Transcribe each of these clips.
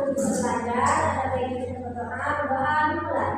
belajar, ada baik kita berdoa, berdoa dimulai.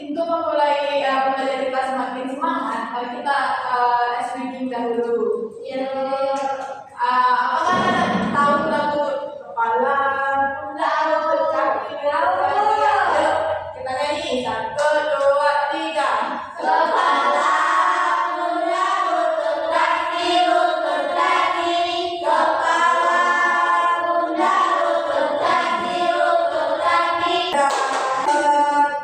Untuk memulai belajar kita semakin semangat, mari kita SWG dahulu. Apakah Anda tahu lagu kepala, pundak, kaki, ayo kita nyanyi 1, 2, 3. Kepala, pundak, lutut, kaki, lutut, kaki. Kepala, pundak, lutut, kaki, lutut, kaki.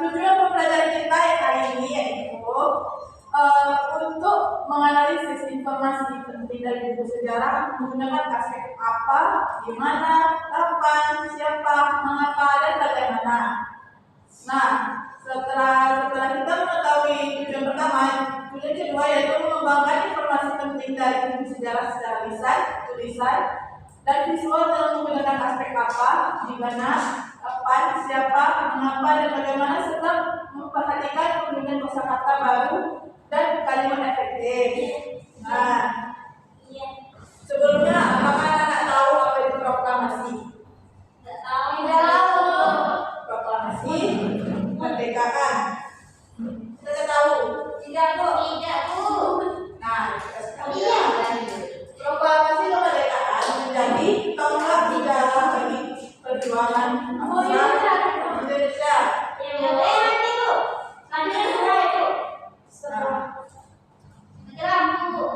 Tujuan pembelajaran kita hari ini yaitu untuk menganalisis informasi penting dari buku sejarah menggunakan aspek apa, di mana, kapan, siapa, mengapa, dan bagaimana. Nah, setelah kita mengetahui tujuan pertama, tujuan kedua yaitu mengembangkan informasi penting dari buku sejarah secara lisan, tulisan, dan visual dalam menggunakan aspek apa, di mana, kapan, siapa, mengapa, dan bagaimana, serta memperhatikan penggunaan kosakata baru dan kalimat efektif. Nah, sebelumnya apakah anak tahu apa itu proklamasi? Tidak tahu. Proklamasi kemerdekaan. Kita tahu? Tidak, Bu. Nah, kita sekarang. Iya. Proklamasi kemerdekaan menjadi tonggak sejarah bagi perjuangan bangsa Indonesia.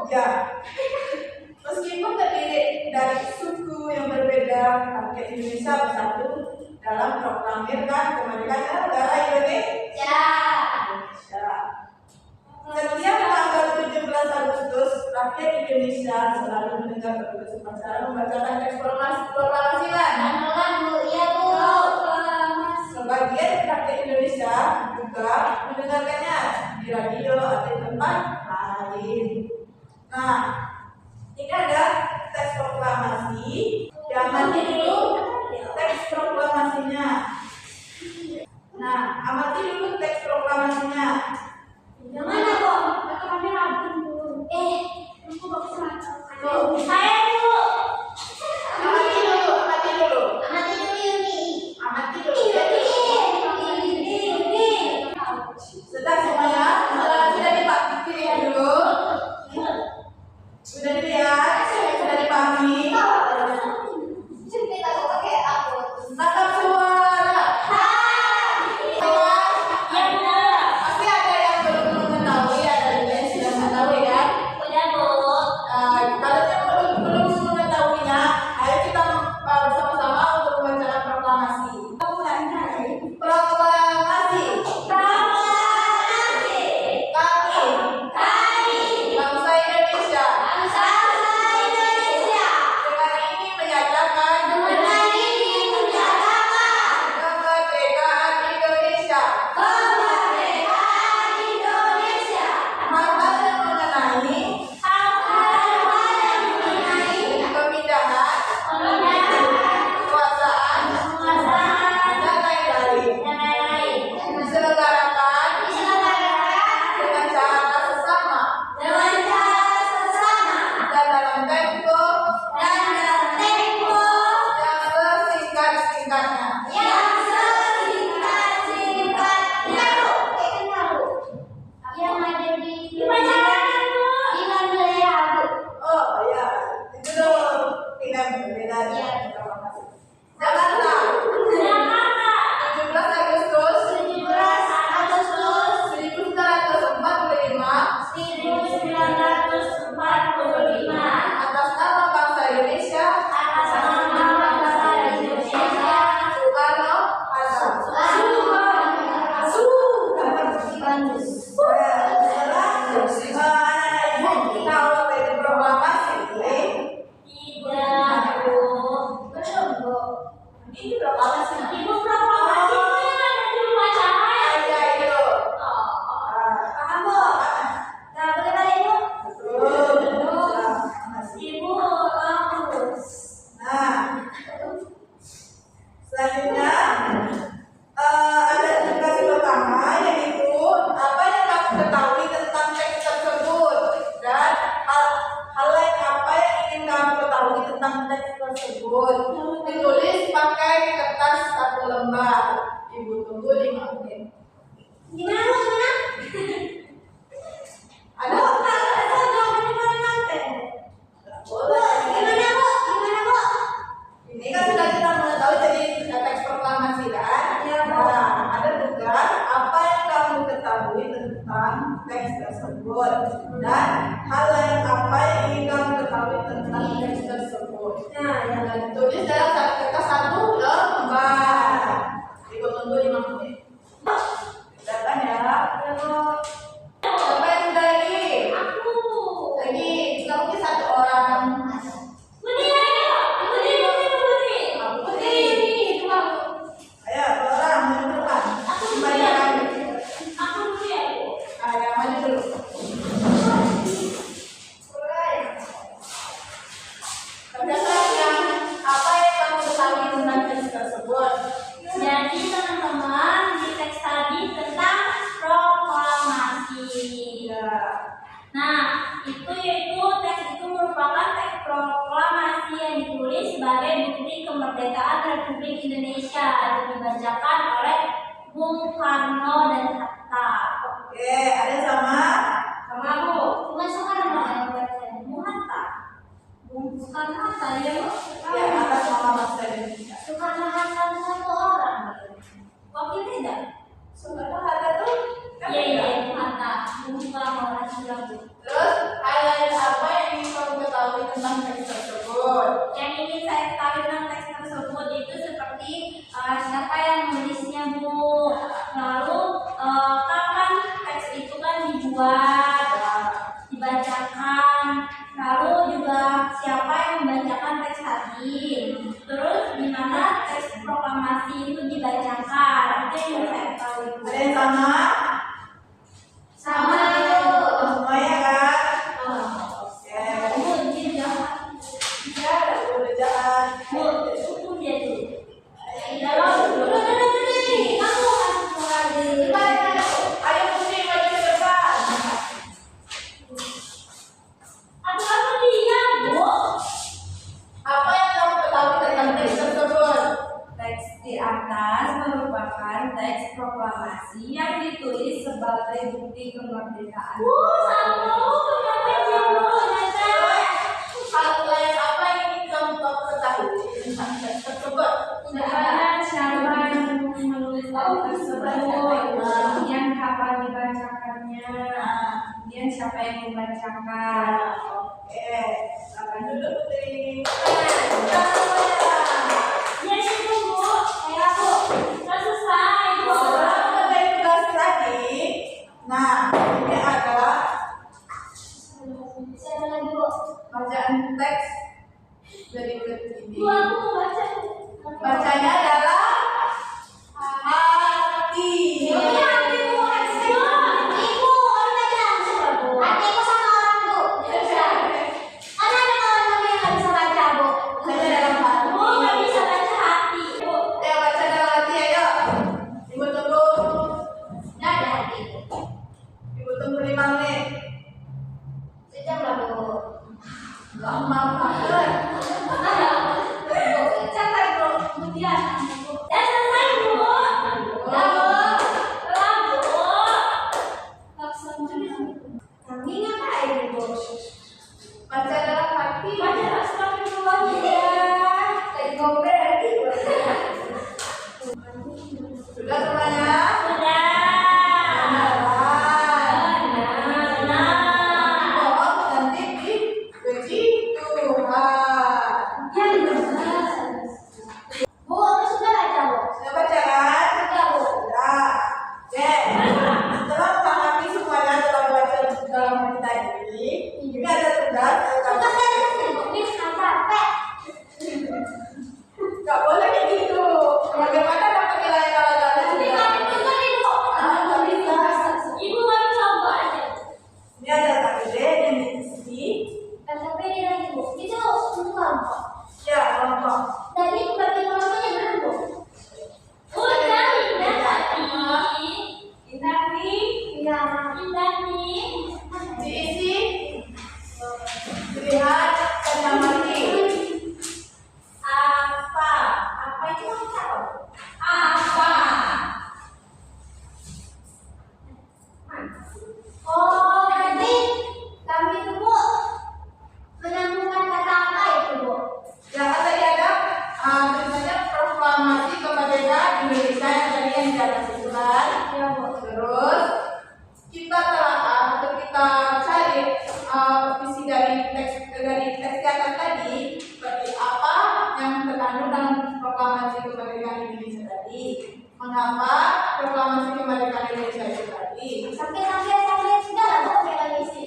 Ya, meskipun terdiri dari suku yang berbeda, rakyat Indonesia bersatu dalam proklamirkan kemerdekaan negara Indonesia. Setiap tanggal 17 Agustus, rakyat Indonesia selalu mendengar berbagai upacara membacakan teks proklamasi kan? Sebagian rakyat Indonesia juga mendengarkannya di radio atau di tempat lain. Nah, ini ada teks proklamasi. Yang amati dulu teks proklamasinya. Nah, amati dulu teks proklamasinya. Yang mana, kok? Kami rapi dulu. Aku bagus banget. Saya dulu. Amati dulu. Sudah semuanya? Sudah dipilih dulu? Sudah dilihat? Sudah dipahami? Tangkap suara. Pasti ada yang belum mengetahui tersebut. Ditulis pakai kertas 1 lembar. Ibu tunggu 5 menit. Gimana Bu? Gimana? Ada? Jawabannya paling nanti. Boleh. Gimana Bu? Gimana Bu? Ini kan sudah kita mengetahui jadi teks proklamasi kan? Ya, Bu. Nah, ada tugas apa yang kamu ketahui tentang teks tersebut dan hal lain apa yang ingin kamu ketahui tentang teks tersebut. Nah, yang Nah, ditulis dalam kertas 1 lembar. Ibu tunggu 5 menit. Datang ya. Siapa yang sudah lagi? aku. Lagi, nggak mungkin 1 orang. Putri, ayo. Putri. Aku Putri, Putri. ini dua. Ayo, 1 orang maju depan. Aku dulu Banyak ya. lagi. Aku dulu ya Bu. Ayo, maju dulu. Kerjakan apa yang kamu ketahui tentang teks tersebut. Jadi teman-teman di teks tadi tentang proklamasi. Nah, itu yaitu teks itu merupakan teks proklamasi yang ditulis sebagai bukti kemerdekaan Republik Indonesia dan dibacakan oleh Bung Karno dan Hatta. Oke, ada sama? Sama Bu. Bukan Soekarno yang baca, Bung Hatta. Bung Soekarno Hatta ya Bu. Ya, atas nama bangsa Indonesia. Soekarno Hatta itu satu orang. Wakil tidak? Soekarno Hatta tuh kan Iya iya beda. Bung Hatta. Bung Soekarno Hatta Bu. Terus highlight apa yang ingin kamu ketahui tentang teks tersebut? Yang ingin saya ketahui tentang teks tersebut itu seperti siapa yang menulisnya Bu, lalu kapan teks itu kan dibuat, dibacakan, lalu juga siapa yang membacakan teks tadi, terus di mana teks proklamasi itu dibacakan, itu yang saya ketahui Bu. Ada yang sama? Sama itu. Semuanya kan? Oke. Bu, dia jawab. Ya, udah jalan. Bu, hukum dia tuh. Dalam dulu nih, kamu harus lagi. Ayo Putri maju ke depan. Aku diam, Bu. Apa yang kamu ketahui tentang teks tersebut? Teks di atas merupakan teks proklamasi yang ditulis sebagai bukti kemerdekaan. Bu, sama kenapa sih Bu? Hal lain apa yang ingin kamu ketahui tentang teks tersebut? Kemudian siapa yang menulis teks tersebut, kemudian kapan dibacakannya, kemudian siapa yang membacakan. Oke, silakan duduk Putri. Ya sih Bu. Ya Bu. Sudah selesai Bu. Sekarang ada tugas lagi. Nah, ini ada Siapa lagi Bu? bacaan teks berikut ini. Bu, aku mau baca. Bacanya adalah hati. Ini hati Bu, hati Bu. Ibu, kamu baca siapa Bu? Hatiku sama orang Bu. Ada kawan kami yang nggak bisa baca Bu. Baca dalam hati. Bu, nggak bisa baca hati Bu. Ayo baca dalam hati ayo. Ibu tunggu. Nggak ada hati Bu. Ibu tunggu 5 menit. Sejam lah Bu. Lama banget. Capek Bu. Kemudian dan selesai Bu. Ya Bu. Telah Bu. Langsung juga. Kami ngapain Bu? Baca dalam hati. Baca astagfirullah ya. Kayak ngobrol gitu. Sudah semuanya? Sudah. Benar. Bohong nanti dipuji Tuhan. Ya benar. Bu, aku sudah baca Bu. Sudah baca kan? Sudah Bu. Sudah. Oke. Setelah memahami semuanya dalam baca dalam hati tadi, ini ada tugas. Sudah saya ini capek. Gak boleh kayak gitu. Bagaimana dapat nilai kalau gak ada Nanti tugas? kami tunggu Ibu. Nggak bisa. Ibu baru coba aja. Ini ada KBD yang diisi. KTP ini lagi Bu. Itu untuk kelompok. Ya, kelompok. Tadi bagi kelompoknya berapa Bu? Udah, Indah tadi. Indah nih, Iya. Indah nih. Diisi. Dilihat dan amati. dari teks di atas tadi, seperti apa yang terkandung dalam proklamasi kemerdekaan Indonesia tadi? Mengapa proklamasi kemerdekaan Indonesia itu tadi? Sampai sudah lah, Bu, saya lagi isi.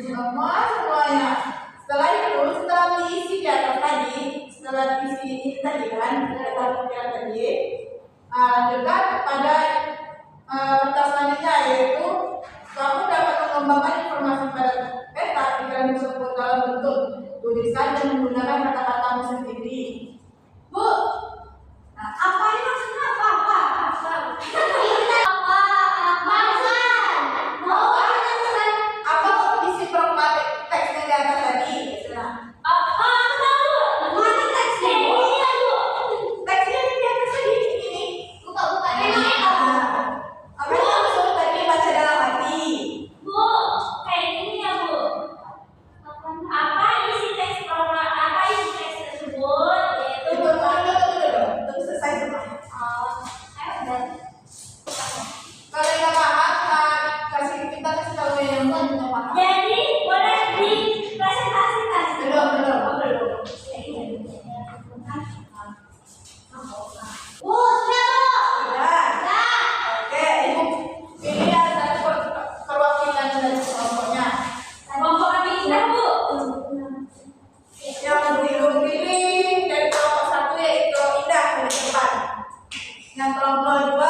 Semuanya. Setelah itu, setelah diisi di atas tadi, setelah diisi ini tadi kan, kita tadi, juga pada kertas selanjutnya, yaitu kamu dapat mengembangkan informasi pada peta jika disebut dalam bentuk tulisan dan menggunakan kata-katamu sendiri. Bu, Apa ini maksudnya apa? apa isi proklamasi teksnya di atas tadi? Teksnya di atas tadi ini. Apa yang maksud tadi baca dalam hati? Bu, kayak gini ya, Bu. Apa isi teks tersebut? Yaitu Tunggu selesai semua. Kalau yang nggak paham, kita kasih tahu yang paham. Jadi boleh dipresentasikan. Belum. Bu, sudah, Bu. Sudah. Oke, ini ada perwakilan dari kelompoknya. Kelompok kami sudah, Bu. Yang dipilih dari kelompok 1 yaitu Indah di depan. Yang kelompok 2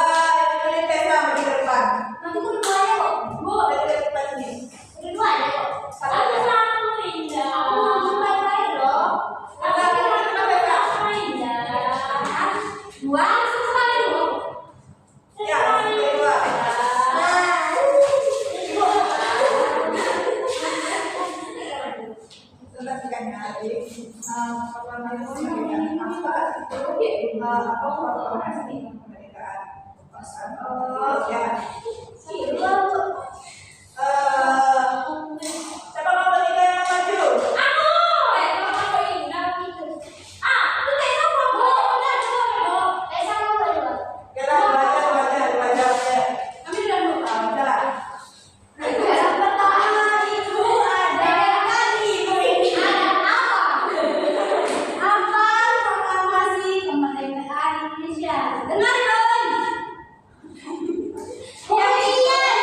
dipilih Tessa di depan. Nanti Bu dua ya, Bu. Bu, dari depan sini. Dua ya, Bu. Satu Indah. Aku baik-baik loh. Dua sekali, Bu. Ya, kedua. Perhatikan ya, adik. Proklamasi kemerdekaan apa itu? Apa proklamasi kemerdekaan? Ya. Dua, Bu. Siapa nomor 3 yang maju? Aku Indah gitu. Itu Tessa mau, Bu. Udah, Bu. Tessa mau berdua. Ya lah, baca. Kami sudah lupa. Udah. Yang pertama itu ada apa proklamasi kemerdekaan Indonesia. Dengar dong. Kemudian,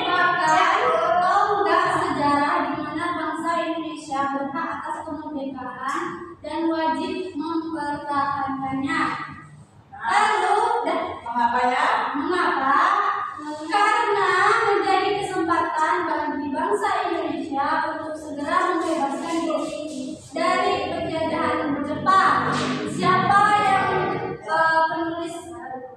merupakan tonggak sejarah di mana bangsa Indonesia berhak atas kemerdekaan dan wajib mempertahankannya. Lalu, Mengapanya? mengapa? Karena menjadi kesempatan bagi bangsa Indonesia untuk segera membebaskan diri dari penjajahan Jepang. Siapa yang penulis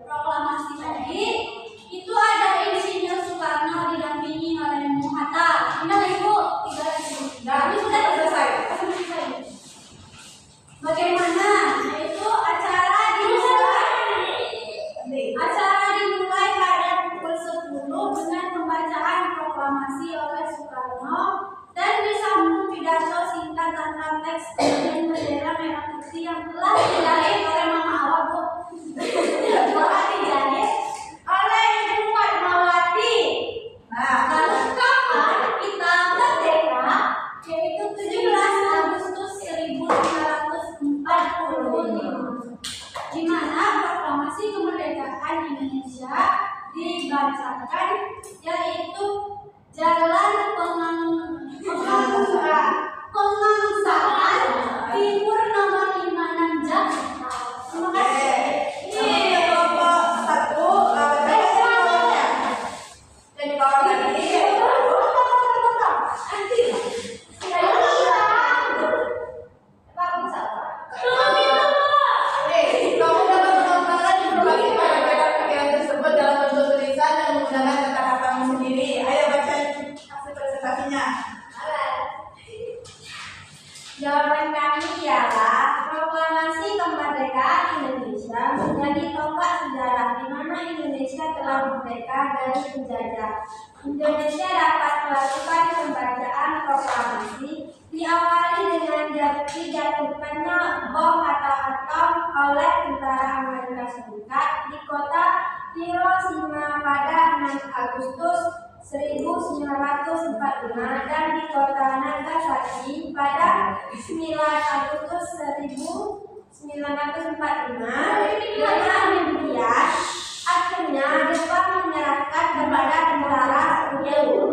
proklamasi tadi? Itu ada Insinyur Soekarno didampingi oleh Bung Hatta. Indah Ibu, 3 lagi. Ini sudah Selesai. Bagaimana? Yaitu acara dimulai pada pukul 10 dengan pembacaan proklamasi oleh Soekarno dan disambung pidato singkat tentang teks dengan bendera merah putih yang telah dijahit oleh Mama Awa, Bu. Telah dijahit oleh Ibu Fatmawati. Lalu kapan kita merdeka? Yaitu 17 Agustus 1945, di mana proklamasi kemerdekaan Indonesia dibacakan, yaitu Jalan Pengangsaan Timur nomor 56 Jakarta. Terima kasih. Ini kelompok 1 kelompoknya. Jadi bawah tadi. Kamu dapat mengembangkan informasi pada pikiran tersebut dalam bentuk tulisan dan menggunakan kata-katamu sendiri. Ayo baca hasil presentasinya. Jawaban kami ialah proklamasi kemerdekaan Indonesia menjadi tonggak sejarah di mana Indonesia telah merdeka dari penjajah. Indonesia dapat melakukan pembacaan proklamasi diawali dengan dijatuhkannya bom atom oleh tentara Amerika Serikat di kota Hiroshima pada 6 Agustus 1945 dan di kota Nagasaki pada 9 Agustus 1945. Dengan demikian, akhirnya Jepang menyerahkan kepada tentara Sekutu.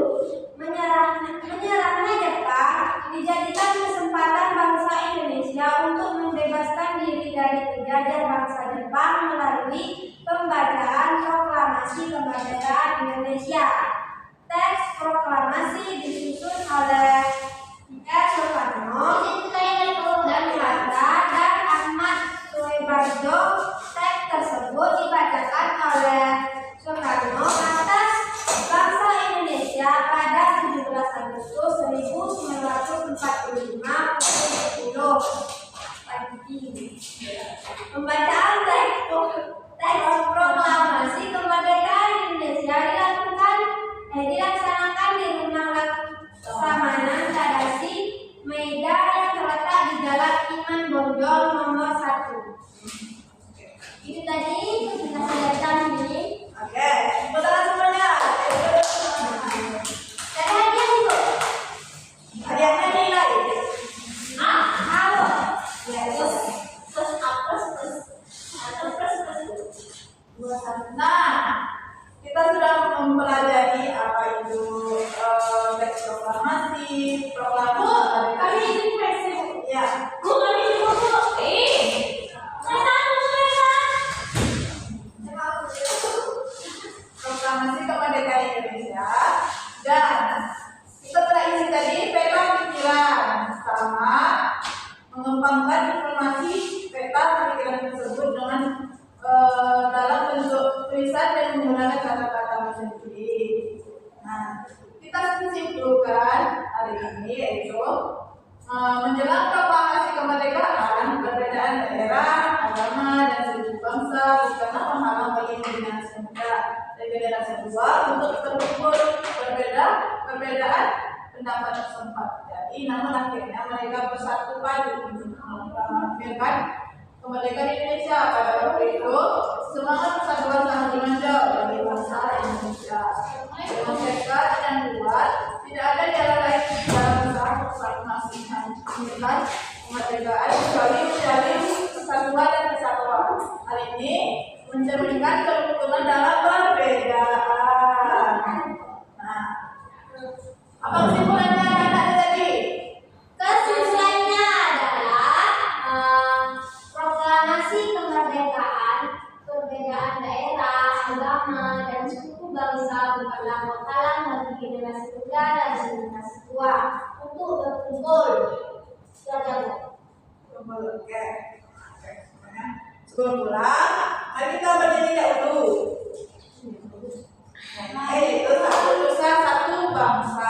Menyerahnya Jepang dijadikan kesempatan bangsa Indonesia untuk membebaskan diri dari penjajah bangsa Jepang melalui pembacaan proklamasi kemerdekaan Indonesia. Teks proklamasi disusun oleh R. Soekarno dan Hatta dan Ahmad Suebarjo. Teks tersebut dibacakan oleh Soekarno atas bangsa Indonesia pada 17 Agustus 1945 pukul 10 pagi. Pembacaan teks proklamasi kemerdekaan Indonesia dilaksanakan di Rumah Laksamana Tadasi Meida yang terletak di Jalan Iman Bonjol nomor 1. Itu tadi presentasi dari kami. Oke, tepuk tangan semuanya. Ada hadiah itu? Hadiahnya nilai. Halo. Ya, terus apa terus? Nah, kita sudah mempelajari apa itu teks proklamasi, proklamasi. Kami ini presiden. Ya, Kami ini proklamasi kemerdekaan Indonesia, dan kita telah isi tadi peta pikiran sama mengembangkan informasi peta pikiran tersebut dengan dalam bentuk tulisan dan menggunakan kata-kata sendiri. Nah, kita simpulkan hari ini yaitu menjelang proklamasi kemerdekaan, perbedaan daerah, agama, dan suku bangsa bukanlah penghalang bagi generasi muda dan generasi tua untuk berkumpul perbedaan pendapat setempat. Jadi, namun akhirnya mereka bersatu padu untuk melampirkan kemerdekaan Indonesia. Pada waktu itu, semangat persatuan sangat menonjol bagi bangsa Indonesia. Dengan tekad dan kuat, tidak ada jalan lain dalam usaha proklamasi kemerdekaan kecuali menjalin persatuan dan kesatuan. Hal ini mencerminkan kerukunan dalam perbedaan. Nah, apa kesimpulannya anak-anak tadi? Kesimpulannya adalah proklamasi kemerdekaan, perbedaan daerah, agama, dan suku bangsa bukanlah penghalang bagi generasi muda dan generasi tua untuk berkumpul. Oke. Sebelum pulang, mari kita bernyanyi dahulu. Yaitu satu nusa, satu bangsa.